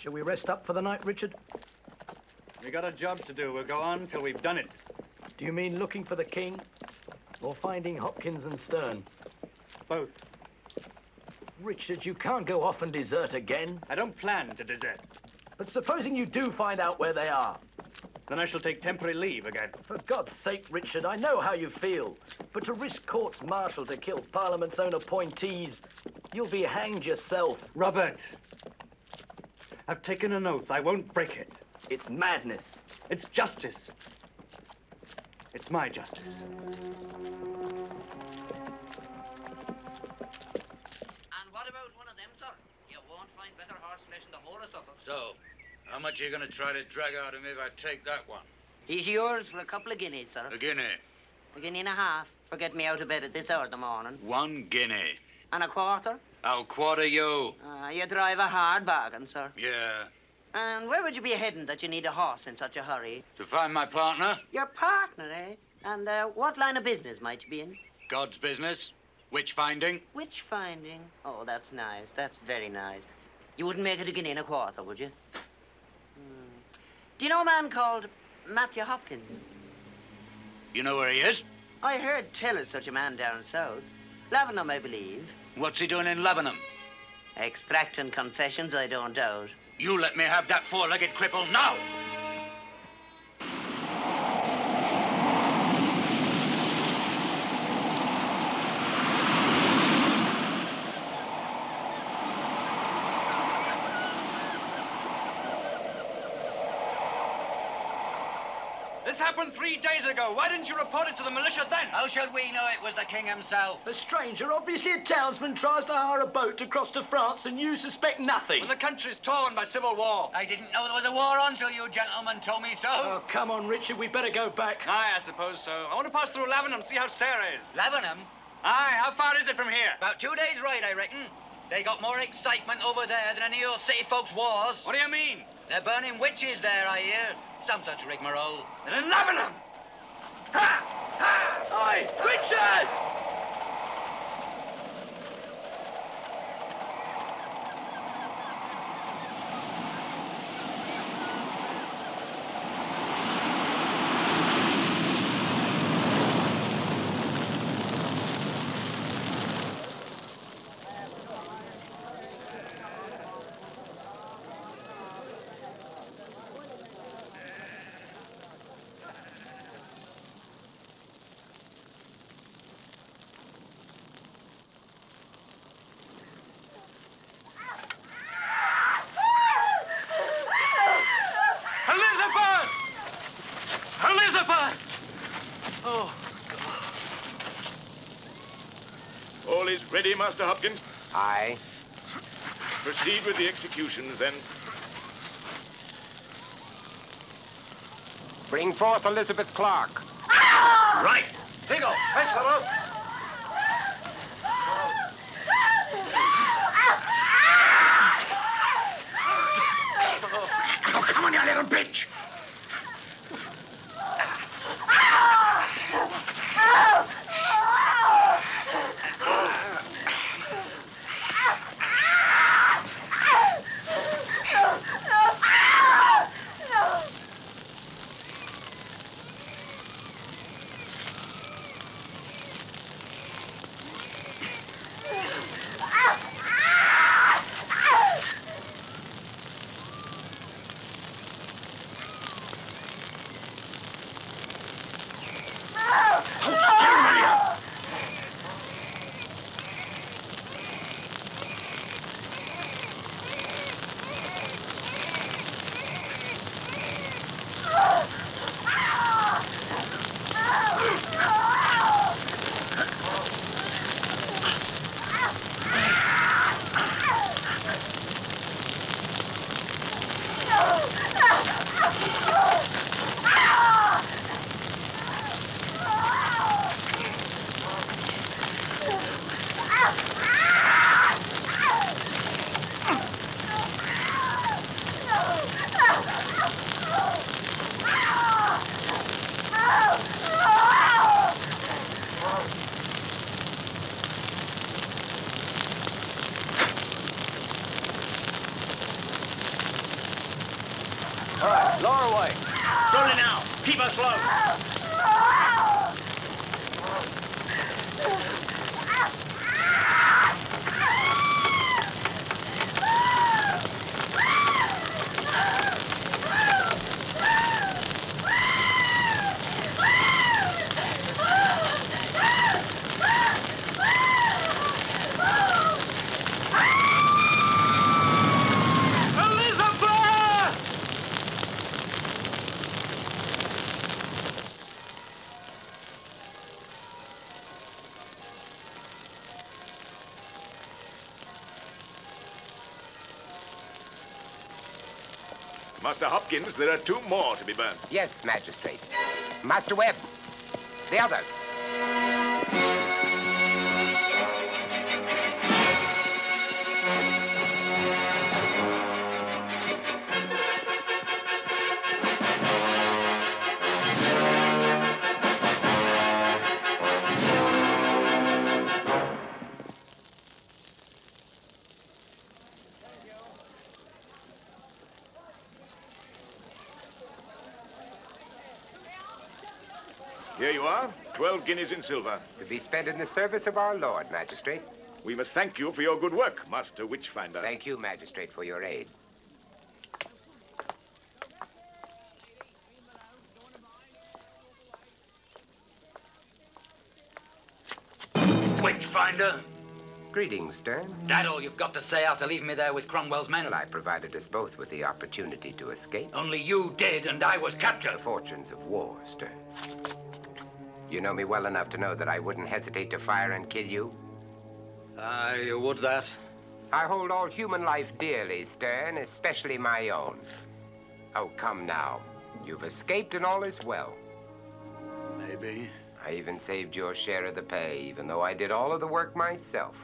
Shall we rest up for the night, Richard? We got a job to do. We'll go on till we've done it. Do you mean looking for the king? Or finding Hopkins and Stern? Both. Richard, you can't go off and desert again. I don't plan to desert. But supposing you do find out where they are? Then I shall take temporary leave again. For God's sake, Richard, I know how you feel. But to risk courts-martial to kill Parliament's own appointees, you'll be hanged yourself. Robert, I've taken an oath. I won't break it. It's madness. It's justice. It's my justice. And what about one of them, sir? You won't find better horse flesh in the whole of Suffolk. So, how much are you going to try to drag out of me if I take that one? He's yours for a couple of guineas, sir. A guinea. A guinea and a half for getting me out of bed at this hour of the morning. 1 guinea. And a quarter? I'll quarter you. You drive a hard bargain, sir. Yeah. And where would you be heading that you need a horse in such a hurry? To find my partner? Your partner, eh? And what line of business might you be in? God's business. Witch finding. Witch finding? Oh, that's nice. That's very nice. You wouldn't make it a guinea and a quarter, would you? Do you know a man called Matthew Hopkins? You know where he is? I heard tell of such a man down south. Lavenham, I believe. What's he doing in Lavenham? Extracting confessions, I don't doubt. You let me have that 4-legged cripple now! This happened 3 days ago. Why didn't you report it to the militia then? How should we know it was the king himself? A stranger, obviously a townsman, tries to hire a boat to cross to France and you suspect nothing. Well, the country's torn by civil war. I didn't know there was a war on till you gentlemen told me so. Oh, come on, Richard, we better go back. Aye, I suppose so. I want to pass through Lavenham, see how Sarah is. Lavenham? Aye, how far is it from here? About 2 days' ride, I reckon. They got more excitement over there than any of your city folks' wars. What do you mean? They're burning witches there, I hear. Some such rigmarole. And in Lavenham! Ha! Ha! Aye, Richard! All is ready, Master Hopkins? Aye. Proceed with the executions, then. Bring forth Elizabeth Clark. Right. Tiggle, fetch the rope. Oh, come on, you little bitch! Lower away. Slowly now. Keep her slow. Master Hopkins, there are 2 more to be burnt. Yes, Magistrate. Master Webb, the others. Here you are, 12 guineas in silver. To be spent in the service of our Lord, Magistrate. We must thank you for your good work, Master Witchfinder. Thank you, Magistrate, for your aid. Witchfinder. Greetings, Stern. That all you've got to say after leaving me there with Cromwell's men? Well, I provided us both with the opportunity to escape. Only you did, and I was captured. The fortunes of war, Stern. You know me well enough to know that I wouldn't hesitate to fire and kill you. You would that? I hold all human life dearly, Stern, especially my own. Oh, come now. You've escaped and all is well. Maybe. I even saved your share of the pay, even though I did all of the work myself.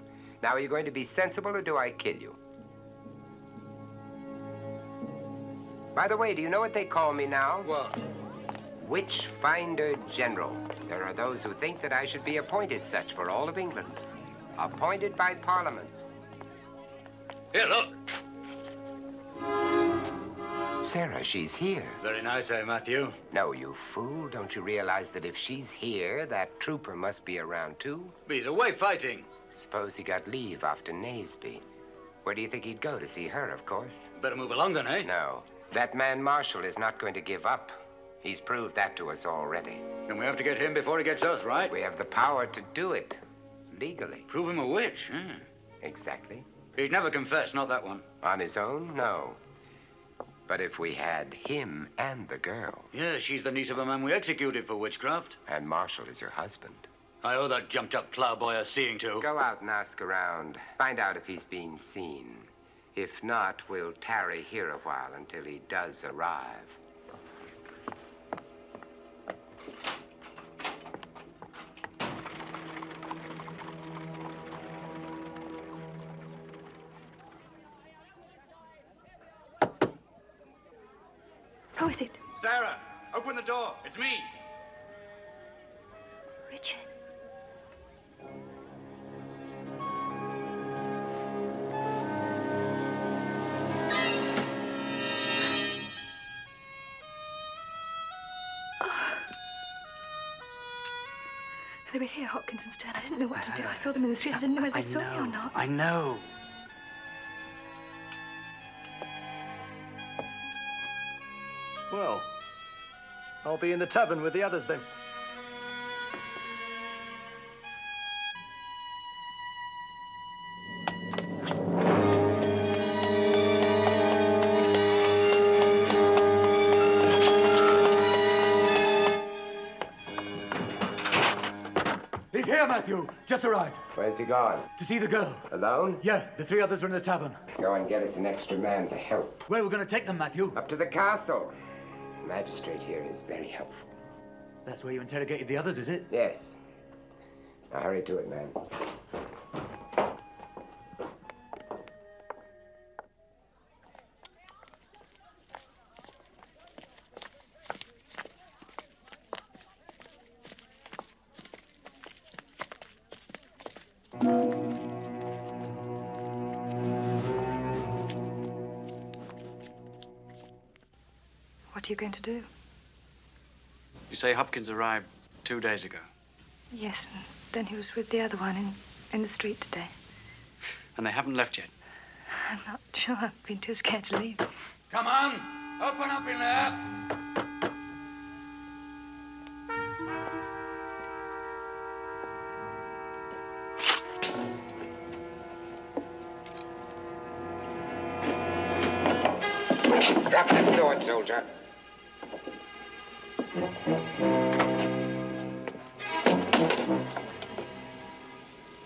Now, are you going to be sensible, or do I kill you? By the way, do you know what they call me now? What? Witchfinder General. There are those who think that I should be appointed such for all of England. Appointed by Parliament. Here, look. Sarah, she's here. Very nice, Matthew? No, you fool. Don't you realize that if she's here, that trooper must be around, too? But he's away fighting. Suppose he got leave off to Naseby. Where do you think he'd go? To see her, of course. Better move along then, eh? No. That man Marshall is not going to give up. He's proved that to us already. And we have to get him before he gets us, right? We have the power to do it. Legally. Prove him a witch, huh? Exactly. He'd never confess, not that one. On his own? No. But if we had him and the girl. Yeah, she's the niece of a man we executed for witchcraft. And Marshall is her husband. I owe that jumped-up plowboy a seeing to. Go out and ask around. Find out if he's being seen. If not, we'll tarry here a while until he does arrive. Who is it? Sarah, open the door. It's me. Richard. They were here, Hopkins and Stern. I didn't know what to do. I saw them in the street. I didn't know whether they saw me or not. I know. Well, I'll be in the tavern with the others then. He's here, Matthew. Just arrived. Where's he gone? To see the girl. Alone? Yeah, the 3 others are in the tavern. Go and get us an extra man to help. Where are we going to take them, Matthew? Up to the castle. The magistrate here is very helpful. That's where you interrogated the others, is it? Yes. Now hurry to it, man. What What are you going to do? You say Hopkins arrived 2 days ago. Yes, and then he was with the other one in the street today. And they haven't left yet. I'm not sure. I've been too scared to leave. Come on, open up in there. Drop that sword, soldier.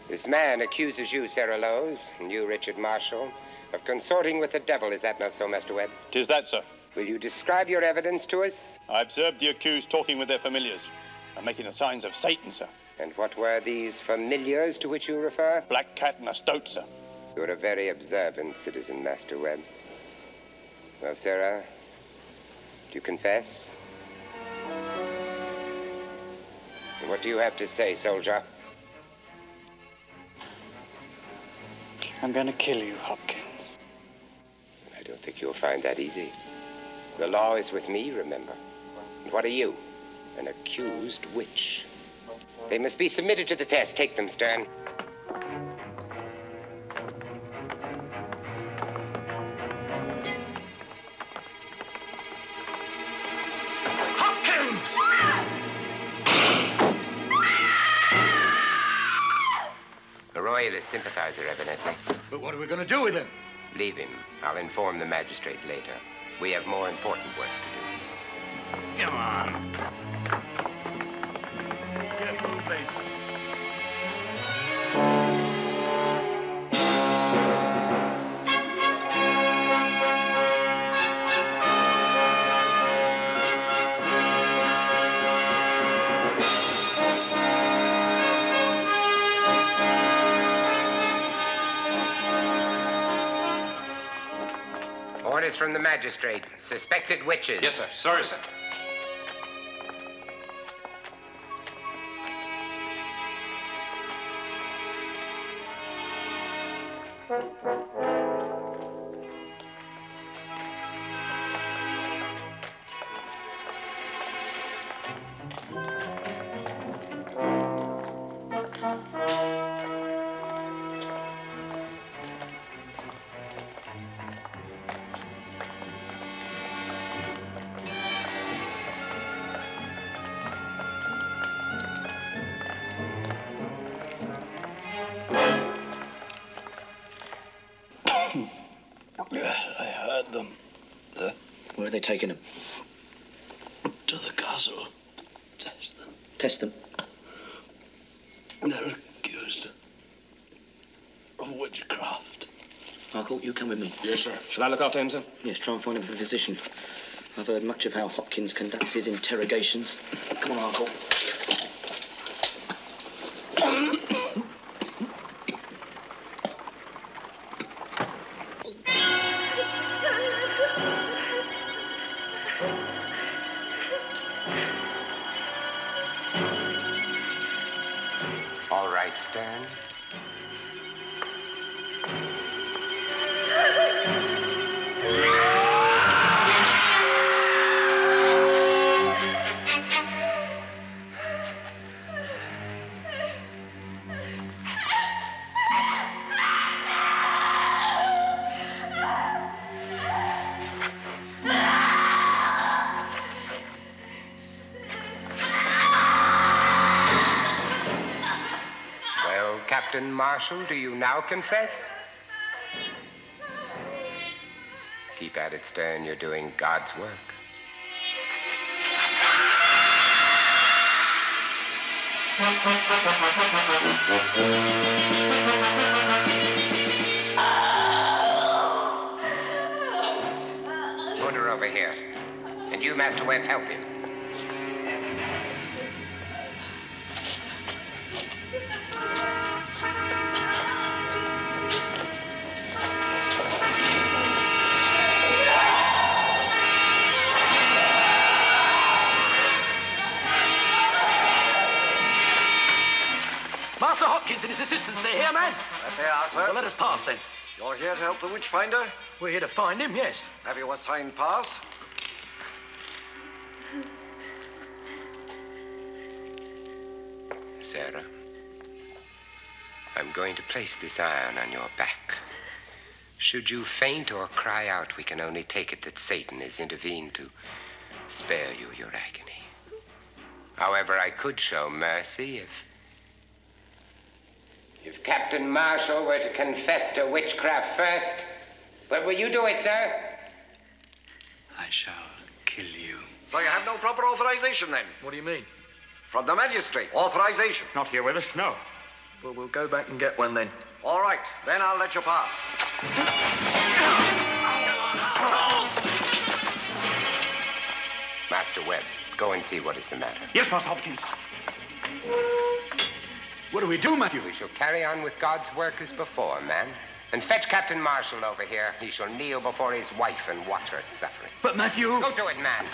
This man accuses you, Sarah Lowes, and you, Richard Marshall, of consorting with the devil. Is that not so, Master Webb? 'Tis that, sir. Will you describe your evidence to us? I observed the accused talking with their familiars and making the signs of Satan, sir. And what were these familiars to which you refer? Black cat and a stoat, sir. You're a very observant citizen, Master Webb. Well, Sarah, do you confess? And what do you have to say, soldier? I'm going to kill you, Hopkins. I don't think you'll find that easy. The law is with me, remember. And what are you? An accused witch. They must be submitted to the test. Take them, Stern. A royalist sympathizer, evidently. But what are we going to do with him? Leave him. I'll inform the magistrate later. We have more important work to do. Come on. Get moving. Orders from the magistrate. Suspected witches. Yes, sir. Sorry, sir. I heard them. Where are they taking him? To the castle. Test them. Test them. They're accused of witchcraft. Markle, you come with me. Yes, sir. Shall I look after him, sir? Yes, try and find him a physician. I've heard much of how Hopkins conducts his interrogations. Come on, Markle. All right, Stern. Captain Marshall, do you now confess? Keep at it, Stern. You're doing God's work. Put her over here. And you, Master Webb, help him. Master Hopkins and his assistants, they're here, man? That they are, sir. Well, let us pass, then. You're here to help the Witchfinder? We're here to find him, yes. Have you a signed pass? Sarah. I'm going to place this iron on your back. Should you faint or cry out, we can only take it that Satan has intervened to spare you your agony. However, I could show mercy if Captain Marshall were to confess to witchcraft first. But will you do it, sir? I shall kill you. So you have no proper authorization, then? What do you mean? From the magistrate. Authorization. Not here with us, no. Well, we'll go back and get one then. All right, then I'll let you pass. Master Webb, go and see what is the matter. Yes, Master Hopkins. What do we do, Matthew? We shall carry on with God's work as before, man. And fetch Captain Marshall over here. He shall kneel before his wife and watch her suffering. But, Matthew... Go do it, man.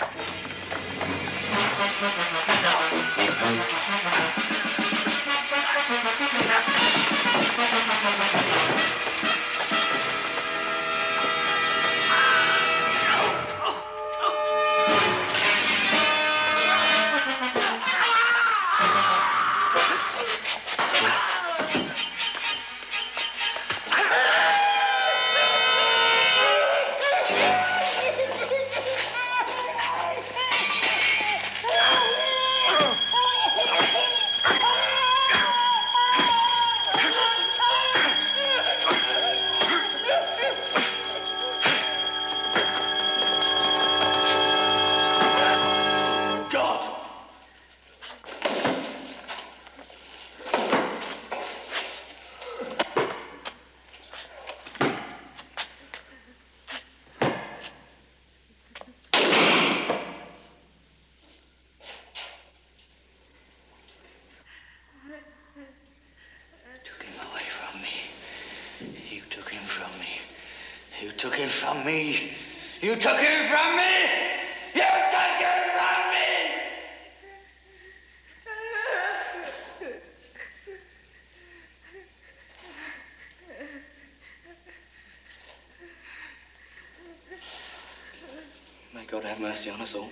You took him from me. You took him from me. You took him from me. May God have mercy on us all.